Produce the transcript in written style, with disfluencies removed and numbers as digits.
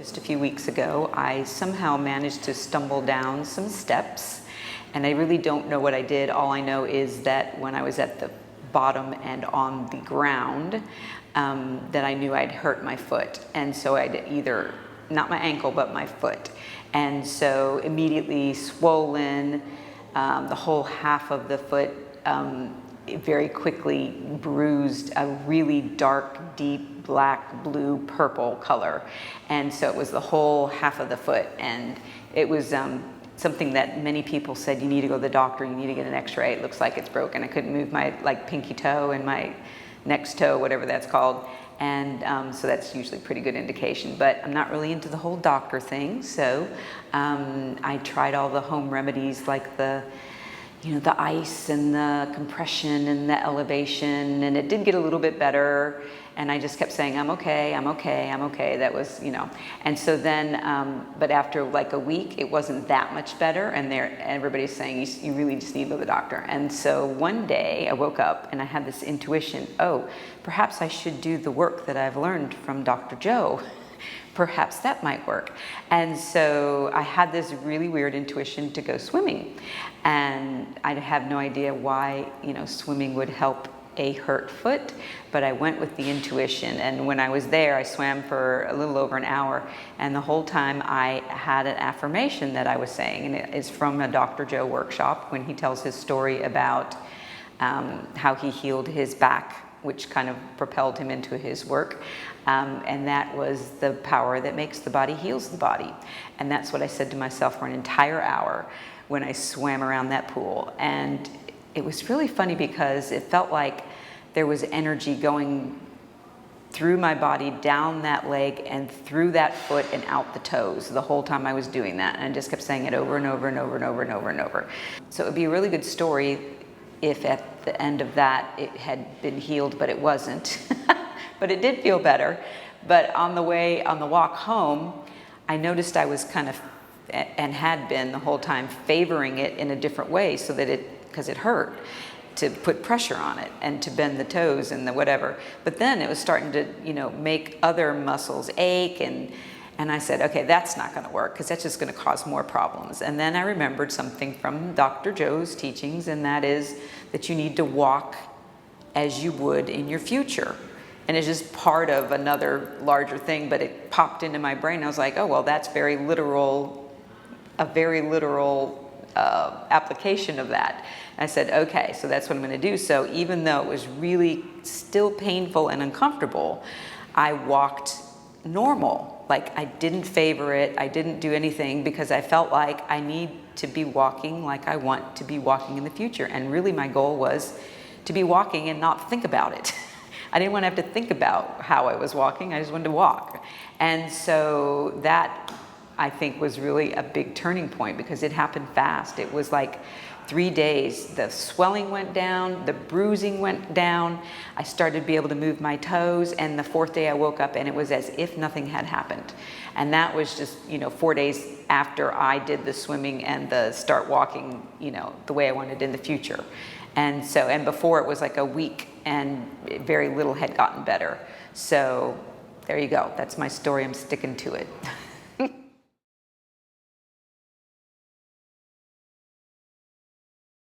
just a few weeks ago, I somehow managed to stumble down some steps, and I really don't know what I did. All I know is that when I was at the bottom and on the ground, that I knew I'd hurt my foot. And so I'd either, not my ankle, but my foot. And so immediately swollen, the whole half of the foot, very quickly bruised, a really dark, deep black, blue, purple color. And so it was the whole half of the foot. And it was something that many people said, you need to go to the doctor, you need to get an x-ray, it looks like it's broken. I couldn't move my pinky toe and my next toe, whatever that's called. And so that's usually a pretty good indication, but I'm not really into the whole doctor thing. So I tried all the home remedies like the ice and the compression and the elevation, and it did get a little bit better. And I just kept saying, I'm okay, I'm okay, I'm okay. That was, and so then, but after like a week, it wasn't that much better. And everybody's saying, you really just need to go to the doctor. And so one day I woke up and I had this intuition, perhaps I should do the work that I've learned from Dr. Joe. Perhaps that might work. And so I had this really weird intuition to go swimming. And I have no idea why, swimming would help a hurt foot, but I went with the intuition. And when I was there, I swam for a little over an hour, and the whole time I had an affirmation that I was saying, and it is from a Dr. Joe workshop when he tells his story about how he healed his back, which kind of propelled him into his work. And that was the power that makes the body heals the body. And that's what I said to myself for an entire hour when I swam around that pool. And it was really funny because it felt like there was energy going through my body, down that leg and through that foot and out the toes the whole time I was doing that. And I just kept saying it over and over and over and over and over and over. So it would be a really good story if at the end of that it had been healed, but it wasn't. But it did feel better. But on the walk home, I noticed I was kind of, and had been the whole time, favoring it in a different way so that because it hurt, to put pressure on it and to bend the toes and the whatever. But then it was starting to, make other muscles ache, and I said, okay, that's not gonna work because that's just gonna cause more problems. And then I remembered something from Dr. Joe's teachings, and that is that you need to walk as you would in your future. And it's just part of another larger thing, but it popped into my brain. I was like, oh, well, that's a very literal application of that. And I said, okay, so that's what I'm going to do. So even though it was really still painful and uncomfortable, I walked normal. Like I didn't favor it. I didn't do anything because I felt like I need to be walking like I want to be walking in the future. And really my goal was to be walking and not think about it. I didn't want to have to think about how I was walking. I just wanted to walk. And so that, I think, was really a big turning point because it happened fast. It was like 3 days. The swelling went down, the bruising went down. I started to be able to move my toes, and the 4th day I woke up and it was as if nothing had happened. And that was just, 4 days after I did the swimming and the start walking, the way I wanted in the future. And so, and before it was like a week and very little had gotten better. So there you go. That's my story. I'm sticking to it.